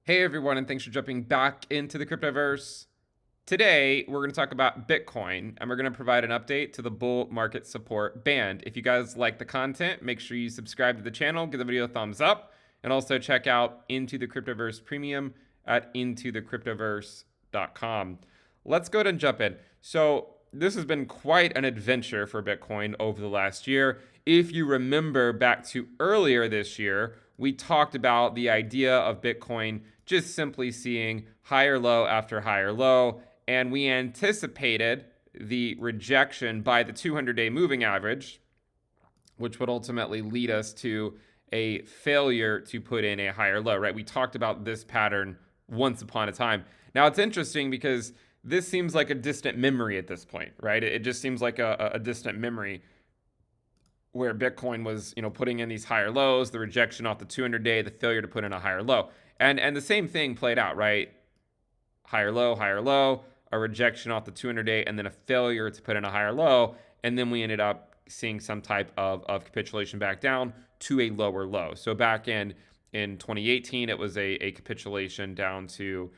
Hey everyone, and thanks for jumping back into the Cryptoverse. Today, we're going to talk about Bitcoin, and we're going to provide an update to the bull market support band. If you guys like the content, make sure you subscribe to the channel, give the video a thumbs up, and also check out Into the Cryptoverse Premium at intothecryptoverse.com. Let's go ahead and jump in. So, this has been quite an adventure for Bitcoin over the last year. If you remember back to earlier this year, we talked about the idea of Bitcoin just simply seeing higher low after higher low, and we anticipated the rejection by the 200-day moving average, which would ultimately lead us to a failure to put in a higher low, right? We talked about this pattern once upon a time. Now, it's interesting because this seems like a distant memory at this point, right? It just seems like a distant memory where Bitcoin was, putting in these higher lows, the rejection off the 200-day, the failure to put in a higher low. And the same thing played out, right? Higher low, a rejection off the 200-day, and then a failure to put in a higher low. And then we ended up seeing some type of capitulation back down to a lower low. So back in 2018, it was a capitulation down to,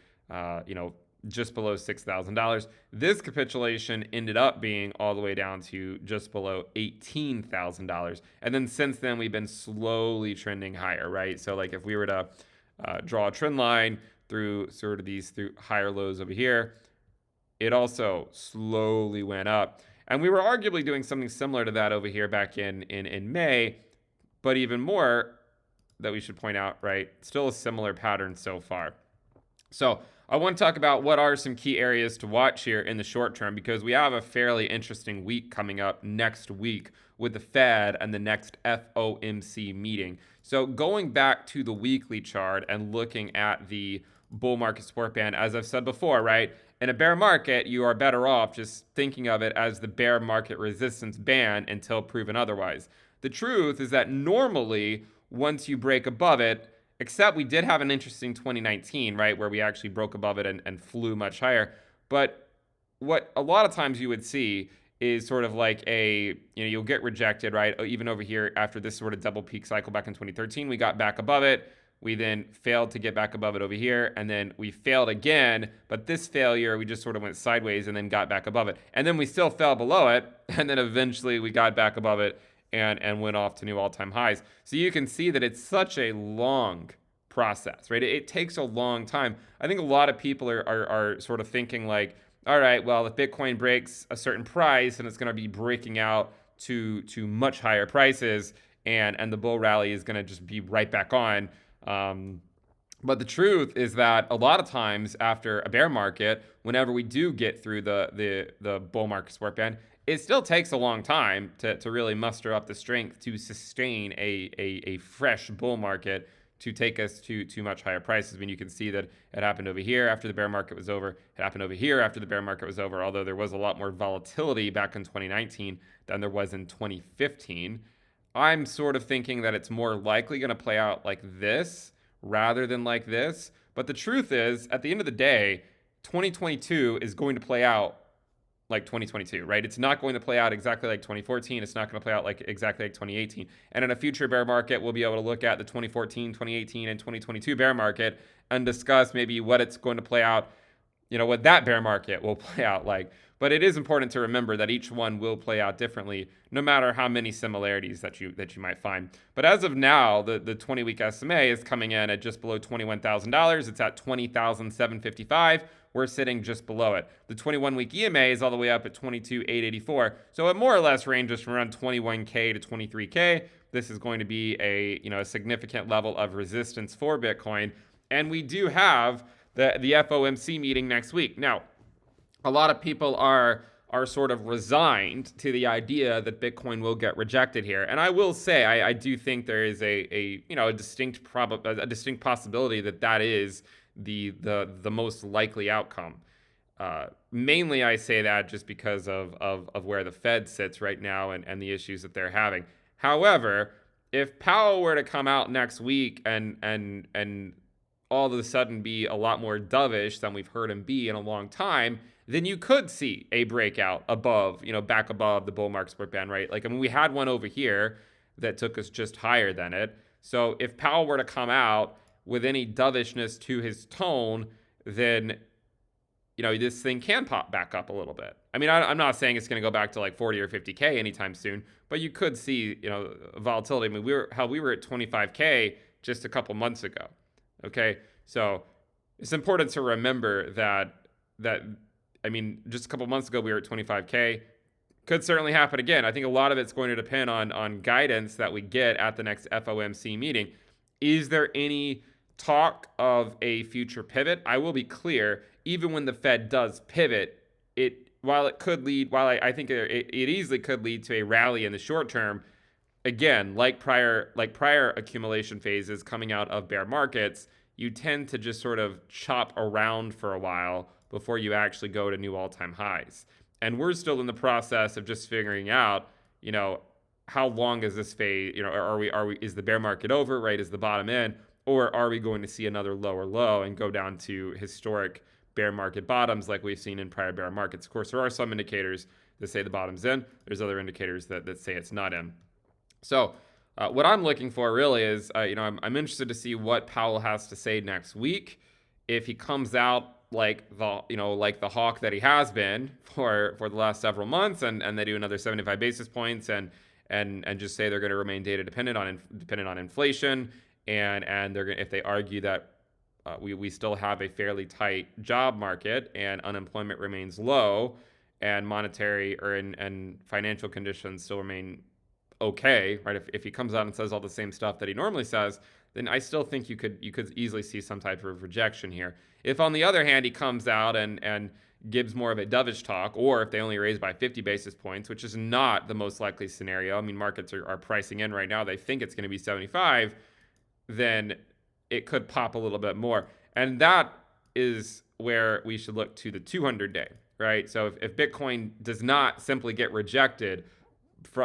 just below $6,000. This capitulation ended up being all the way down to just below $18,000. And then since then, we've been slowly trending higher, right? So like if we were to draw a trend line through sort of through higher lows over here, it also slowly went up. And we were arguably doing something similar to that over here back in May, but even more that we should point out, right? Still a similar pattern so far. So I want to talk about what are some key areas to watch here in the short term, because we have a fairly interesting week coming up next week with the Fed and the next FOMC meeting. So going back to the weekly chart and looking at the bull market support band, as I've said before, right? In a bear market, you are better off just thinking of it as the bear market resistance band until proven otherwise. The truth is that normally, once you break above it, except we did have an interesting 2019, right, where we actually broke above it and flew much higher. But what a lot of times you would see is sort of like you'll get rejected, right? Even over here after this sort of double peak cycle back in 2013, we got back above it. We then failed to get back above it over here, and then we failed again. But this failure, we just sort of went sideways and then got back above it. And then we still fell below it, and then eventually we got back above it and went off to new all-time highs. So you can see that it's such a long process, right? It takes a long time. I think a lot of people are sort of thinking like, all right, well, if Bitcoin breaks a certain price and it's going to be breaking out to much higher prices, and the bull rally is going to just be right back on. But the truth is that a lot of times after a bear market, whenever we do get through the bull market support band, it still takes a long time to really muster up the strength to sustain a fresh bull market to take us to much higher prices. I mean, you can see that it happened over here after the bear market was over. It happened over here after the bear market was over, although there was a lot more volatility back in 2019 than there was in 2015. I'm sort of thinking that it's more likely going to play out like this rather than like this. But the truth is, at the end of the day, 2022 is going to play out like 2022, right? It's not going to play out exactly like 2014. It's not going to play out like exactly like 2018. And in a future bear market, we'll be able to look at the 2014, 2018, and 2022 bear market and discuss maybe what it's going to play out, what that bear market will play out like. But it is important to remember that each one will play out differently, no matter how many similarities that you might find. But as of now, the 20-week SMA is coming in at just below $21,000. It's at $20,755. We're sitting just below it. The 21-week EMA is all the way up at 22,884. So it more or less ranges from around 21K to 23K. This is going to be a significant level of resistance for Bitcoin. And we do have the FOMC meeting next week. Now, a lot of people are sort of resigned to the idea that Bitcoin will get rejected here. And I will say, I do think there is a distinct possibility that is the most likely outcome. Mainly, I say that just because of where the Fed sits right now and the issues that they're having. However, if Powell were to come out next week and all of a sudden be a lot more dovish than we've heard him be in a long time, then you could see a breakout above, back above the bull market support band, right? Like, I mean, we had one over here that took us just higher than it. So if Powell were to come out with any dovishness to his tone, then this thing can pop back up a little bit. I mean, I'm not saying it's going to go back to like 40 or 50K anytime soon, but you could see, volatility. I mean, we were at 25K just a couple months ago. Okay. So it's important to remember that, I mean, just a couple months ago, we were at 25K. Could certainly happen again. I think a lot of it's going to depend on guidance that we get at the next FOMC meeting. Is there any talk of a future pivot? I will be clear, even when the Fed does pivot, while I think it easily could lead to a rally in the short term, again, like prior accumulation phases coming out of bear markets, you tend to just sort of chop around for a while before you actually go to new all-time highs. And we're still in the process of just figuring out, how long is this phase? Is the bear market over, right? Is the bottom in, or are we going to see another lower low and go down to historic bear market bottoms like we've seen in prior bear markets? Of course, there are some indicators that say the bottom's in. There's other indicators that say it's not in. So what I'm looking for really is, I'm interested to see what Powell has to say next week. If he comes out like the hawk that he has been for the last several months, and they do another 75 basis points and just say they're going to remain data dependent on inflation, and they're going, if they argue that we still have a fairly tight job market and unemployment remains low and monetary and financial conditions still remain okay, right? If he comes out and says all the same stuff that he normally says, then I still think you could easily see some type of rejection here. If on the other hand he comes out and gives more of a dovish talk, or if they only raise by 50 basis points, which is not the most likely scenario. I mean, markets are pricing in right now. They think it's going to be 75, then it could pop a little bit more. And that is where we should look to the 200-day, right? So if Bitcoin does not simply get rejected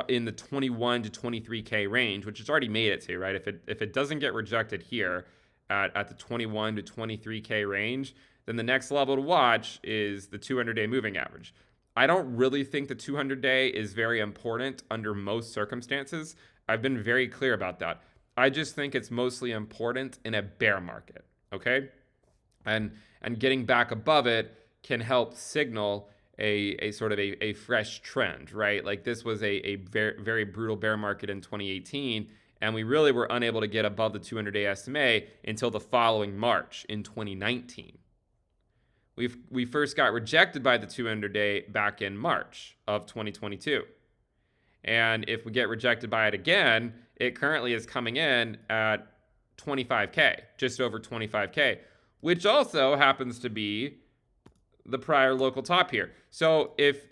in the 21 to 23K range, which it's already made it to, right? If it doesn't get rejected here at the 21 to 23K range, then the next level to watch is the 200-day moving average. I don't really think the 200-day is very important under most circumstances. I've been very clear about that. I just think it's mostly important in a bear market, okay? And getting back above it can help signal a sort of a fresh trend, right? Like this was a very, very brutal bear market in 2018, and we really were unable to get above the 200-day SMA until the following March in 2019. We first got rejected by the 200-day back in March of 2022. And if we get rejected by it again, it currently is coming in at 25K, just over 25K, which also happens to be the prior local top here. So if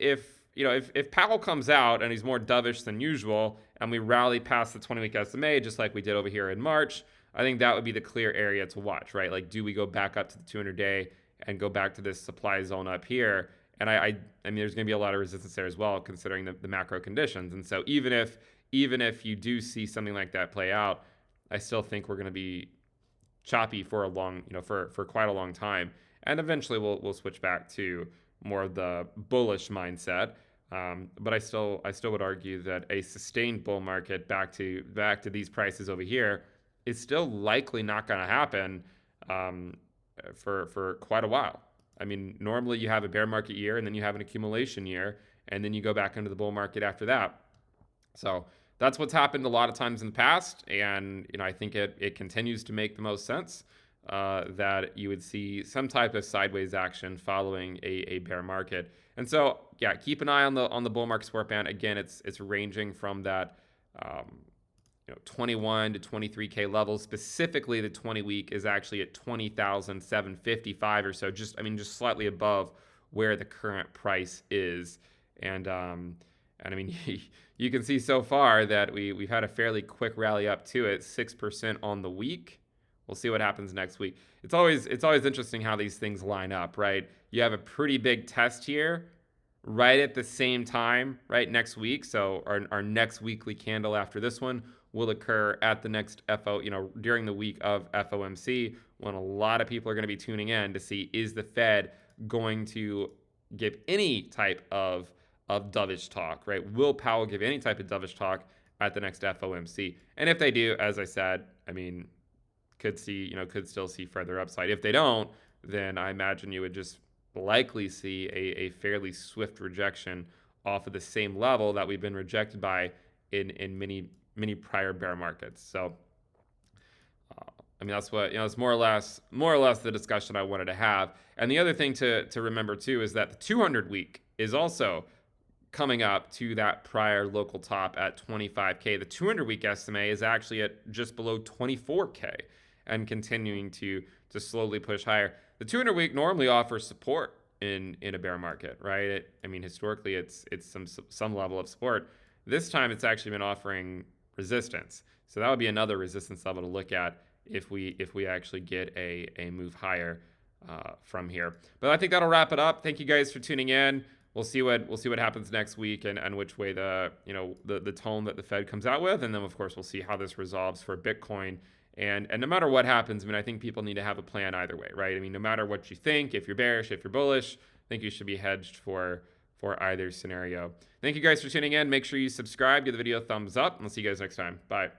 Powell comes out and he's more dovish than usual, and we rally past the 20-week SMA just like we did over here in March, I think that would be the clear area to watch, right? Like, do we go back up to the 200-day and go back to this supply zone up here? And I mean, there's going to be a lot of resistance there as well, considering the macro conditions. And so even if you do see something like that play out, I still think we're going to be choppy for for quite a long time. And eventually we'll switch back to more of the bullish mindset. But I still would argue that a sustained bull market back to these prices over here is still likely not going to happen for quite a while. I mean, normally you have a bear market year and then you have an accumulation year, and then you go back into the bull market after that. So that's what's happened a lot of times in the past, and I think it continues to make the most sense that you would see some type of sideways action following a bear market. And so, yeah, keep an eye on the bull market support band. Again, it's ranging from that 21 to 23K levels. Specifically, the 20-week is actually at 20,755 or so. Just slightly above where the current price is. And I mean, you can see so far that we've had a fairly quick rally up to it, 6% on the week. We'll see what happens next week. It's always interesting how these things line up, right? You have a pretty big test here right at the same time, right, next week. So our next weekly candle after this one will occur at the next during the week of FOMC, when a lot of people are going to be tuning in to see, is the Fed going to give any type of dovish talk, right? Will Powell give any type of dovish talk at the next FOMC? And if they do, as I said, I mean, could see, could still see further upside. If they don't, then I imagine you would just likely see a fairly swift rejection off of the same level that we've been rejected by in many prior bear markets. So I mean, that's what, it's more or less the discussion I wanted to have. And the other thing to remember too is that the 200 week is also coming up to that prior local top at 25K. The 200 week SMA is actually at just below 24K and continuing to slowly push higher. The 200 week normally offers support in a bear market, right? I mean, historically it's some level of support. This time it's actually been offering resistance. So that would be another resistance level to look at if we actually get a move higher from here. But I think that'll wrap it up. Thank you guys for tuning in. We'll see what happens next week and which way the tone that the Fed comes out with, and then of course we'll see how this resolves for Bitcoin. And no matter what happens, I mean, I think people need to have a plan either way, right? I mean, no matter what you think, if you're bearish, if you're bullish, I think you should be hedged for either scenario. Thank you guys for tuning in. Make sure you subscribe, give the video a thumbs up, and we'll see you guys next time. Bye.